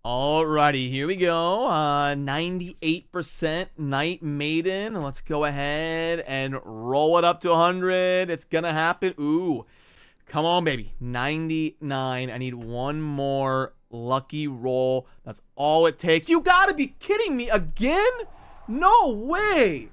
Alrighty, here we go. 98% Night Maiden. Let's go ahead and roll it up to 100. It's gonna happen. Ooh, come on, baby. 99. I need one more lucky roll. That's all it takes. You gotta be kidding me again? No way.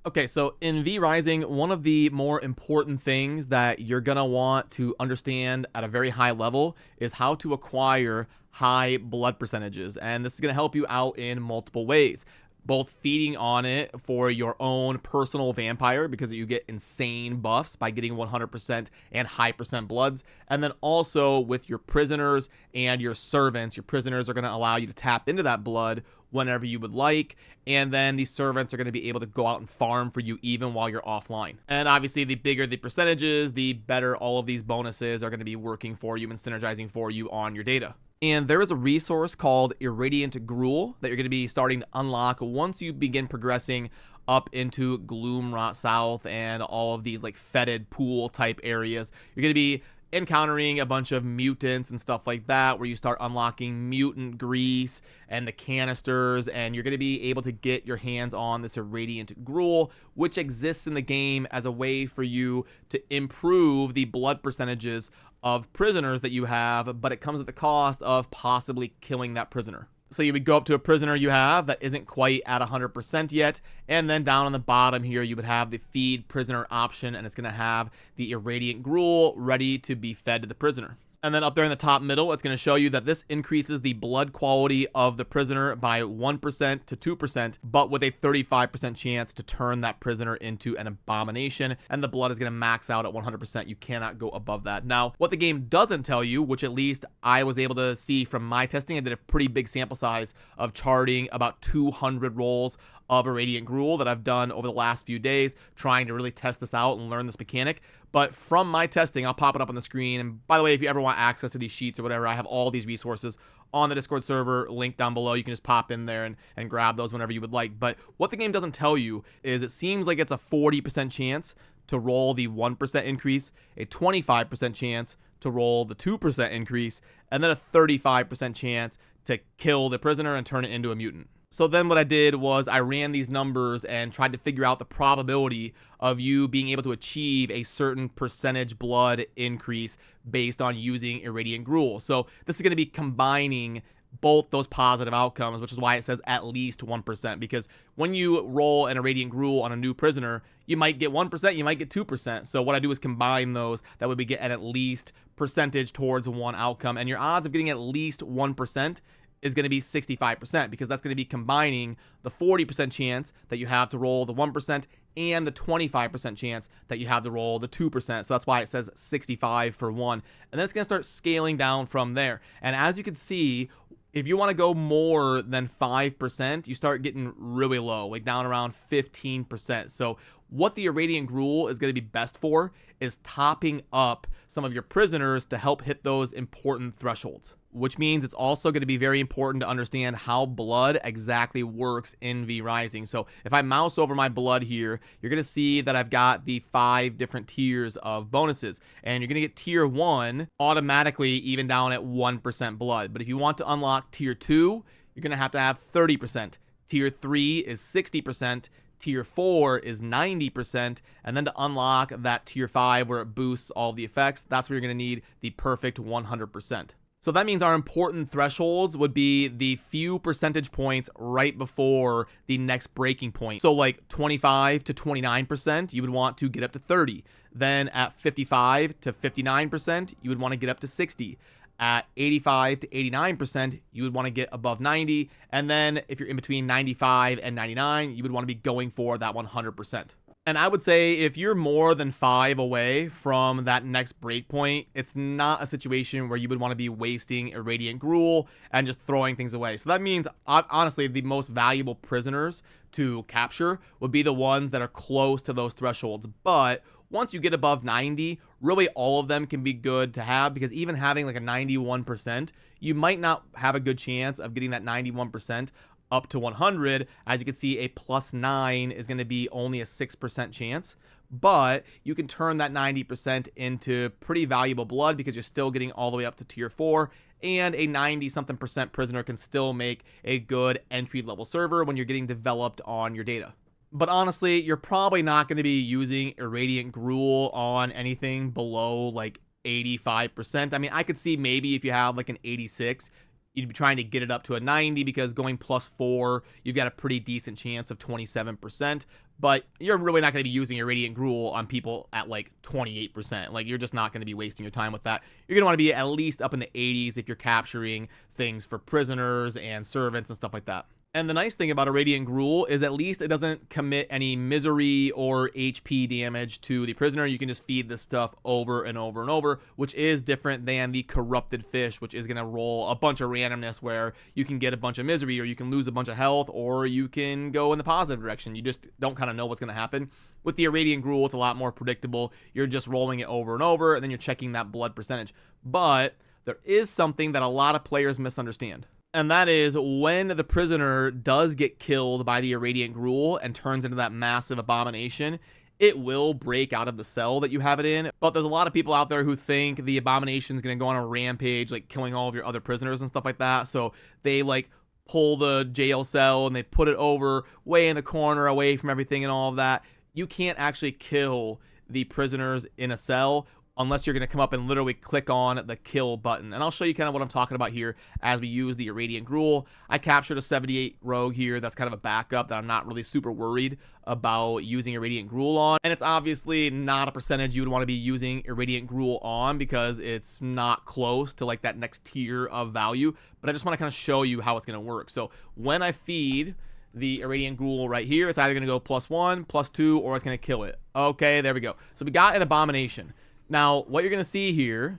Okay, so in V Rising, one of the more important things that you're gonna want to understand at a very high level is how to acquire high blood percentages. And this is gonna help you out in multiple ways. Both feeding on it for your own personal vampire because you get insane buffs by getting 100% and high percent bloods. And then also with your prisoners and your servants. Your prisoners are going to allow you to tap into that blood whenever you would like. And then these servants are going to be able to go out and farm for you even while you're offline. And obviously, the bigger the percentages, the better all of these bonuses are going to be working for you and synergizing for you on your data. And there is a resource called Irradiant Gruel that you're going to be starting to unlock once you begin progressing up into Gloomrot South and all of these like fetid pool type areas. You're going to be encountering a bunch of mutants and stuff like that, where you start unlocking mutant grease and the canisters, and you're going to be able to get your hands on this Irradiant Gruel, which exists in the game as a way for you to improve the blood percentages of prisoners that you have, but it comes at the cost of possibly killing that prisoner. So you would go up to a prisoner you have that isn't quite at 100% yet, and then down on the bottom here you would have the feed prisoner option, and it's going to have the Irradiant Gruel ready to be fed to the prisoner. And then up there in the top middle, it's going to show you that this increases the blood quality of the prisoner by 1% to 2%, but with a 35% chance to turn that prisoner into an abomination. And the blood is going to max out at 100%. You cannot go above that. Now, what the game doesn't tell you, which at least I was able to see from my testing, I did a pretty big sample size of charting about 200 rolls of Irradiant Gruel that I've done over the last few days, trying to really test this out and learn this mechanic. But from my testing, I'll pop it up on the screen. And by the way, if you ever want access to these sheets or whatever, I have all these resources on the Discord server, linked down below. You can just pop in there and grab those whenever you would like. But what the game doesn't tell you is it seems like it's a 40% chance to roll the 1% increase, a 25% chance to roll the 2% increase, and then a 35% chance to kill the prisoner and turn it into a mutant. So then what I did was I ran these numbers and tried to figure out the probability of you being able to achieve a certain percentage blood increase based on using Irradiant Gruel. So this is going to be combining both those positive outcomes, which is why it says at least 1%, because when you roll an Irradiant Gruel on a new prisoner, you might get 1%, you might get 2%. So what I do is combine those. That way we get an at least percentage towards one outcome. And your odds of getting at least 1% is going to be 65%, because that's going to be combining the 40% chance that you have to roll the 1% and the 25% chance that you have to roll the 2%. So that's why it says 65 for one. And then it's going to start scaling down from there. And as you can see, if you want to go more than 5%, you start getting really low, like down around 15%. So what the Irradiant Gruel is going to be best for is topping up some of your prisoners to help hit those important thresholds, which means it's also going to be very important to understand how blood exactly works in V Rising. So if I mouse over my blood here, you're going to see that I've got the 5 different tiers of bonuses, and you're going to get tier 1 automatically even down at 1% blood. But if you want to unlock tier 2, you're going to have 30%. Tier 3 is 60%. Tier 4 is 90%, and then to unlock that tier 5 where it boosts all the effects, that's where you're going to need the perfect 100%. So that means our important thresholds would be the few percentage points right before the next breaking point. So like 25 to 29%, you would want to get up to 30. Then at 55 to 59%, you would want to get up to 60. At 85 to 89%, you would want to get above 90. And then if you're in between 95 and 99, you would want to be going for that 100%. And I would say if you're more than 5 away from that next breakpoint, it's not a situation where you would want to be wasting Irradiant Gruel and just throwing things away. So that means, honestly, the most valuable prisoners to capture would be the ones that are close to those thresholds. But once you get above 90, really all of them can be good to have, because even having like a 91%, you might not have a good chance of getting that 91% up to 100, as you can see, a +9 is going to be only a 6% chance. But you can turn that 90% into pretty valuable blood because you're still getting all the way up to tier 4. And a 90-something% prisoner can still make a good entry-level server when you're getting developed on your data. But honestly, you're probably not going to be using Irradiant Gruel on anything below like 85%. I mean, I could see maybe if you have like an 86, you'd be trying to get it up to a 90 because going +4, you've got a pretty decent chance of 27%. But you're really not going to be using Irradiant Gruel on people at like 28%. Like, you're just not going to be wasting your time with that. You're going to want to be at least up in the 80s if you're capturing things for prisoners and servants and stuff like that. And the nice thing about Irradiant Gruel is at least it doesn't commit any misery or HP damage to the prisoner. You can just feed this stuff over and over and over, which is different than the corrupted fish, which is going to roll a bunch of randomness where you can get a bunch of misery, or you can lose a bunch of health, or you can go in the positive direction. You just don't kind of know what's going to happen. With the Irradiant Gruel, it's a lot more predictable. You're just rolling it over and over, and then you're checking that blood percentage. But there is something that a lot of players misunderstand. And that is when the prisoner does get killed by the Irradiant Gruel and turns into that massive abomination, it will break out of the cell that you have it in. But there's a lot of people out there who think the abomination is going to go on a rampage, like killing all of your other prisoners and stuff like that. So they like pull the jail cell and they put it over way in the corner away from everything and all of that. You can't actually kill the prisoners in a cell unless you're going to come up and literally click on the kill button. And I'll show you kind of what I'm talking about here as we use the Irradiant Gruel. I captured a 78 rogue here. That's kind of a backup that I'm not really super worried about using Irradiant Gruel on. And it's obviously not a percentage you would want to be using Irradiant Gruel on because it's not close to like that next tier of value. But I just want to kind of show you how it's going to work. So when I feed the Irradiant Gruel right here, it's either going to go +1, +2, or it's going to kill it. Okay, there we go. So we got an abomination. Now, what you're going to see here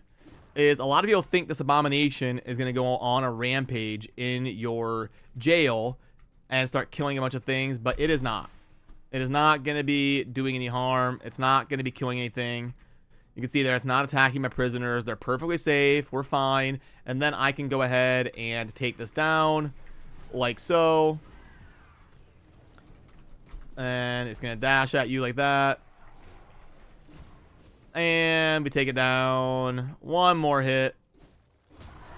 is a lot of people think this abomination is going to go on a rampage in your jail and start killing a bunch of things, but it is not. It is not going to be doing any harm. It's not going to be killing anything. You can see there, it's not attacking my prisoners. They're perfectly safe. We're fine. And then I can go ahead and take this down like so. And it's going to dash at you like that. And we take it down. One more hit.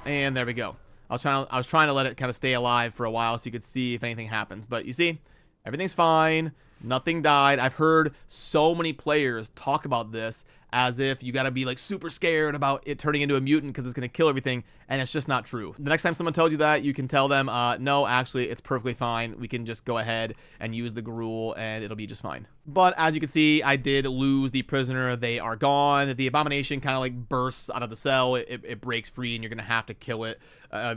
And there we go. I was trying to let it kind of stay alive for a while so you could see if anything happens. But you see, everything's fine. Nothing died. I've heard so many players talk about this as if you got to be like super scared about it turning into a mutant because it's going to kill everything, and it's just not true. The next time someone tells you that, you can tell them, no, actually, it's perfectly fine. We can just go ahead and use the Gruel, and it'll be just fine. But as you can see, I did lose the prisoner. They are gone. The abomination kind of like bursts out of the cell. It breaks free, and you're going to have to kill it.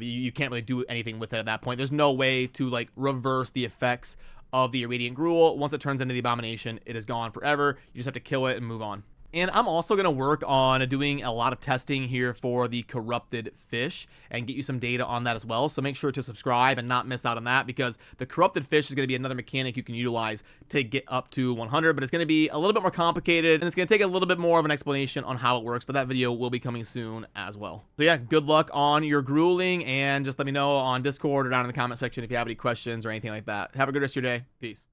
You can't really do anything with it at that point. There's no way to like reverse the effects of the Irradiant Gruel. Once it turns into the abomination, it is gone forever. You just have to kill it and move on. And I'm also going to work on doing a lot of testing here for the corrupted fish and get you some data on that as well. So make sure to subscribe and not miss out on that, because the corrupted fish is going to be another mechanic you can utilize to get up to 100, but it's going to be a little bit more complicated and it's going to take a little bit more of an explanation on how it works, but that video will be coming soon as well. So yeah, good luck on your grueling, and just let me know on Discord or down in the comment section if you have any questions or anything like that. Have a good rest of your day. Peace.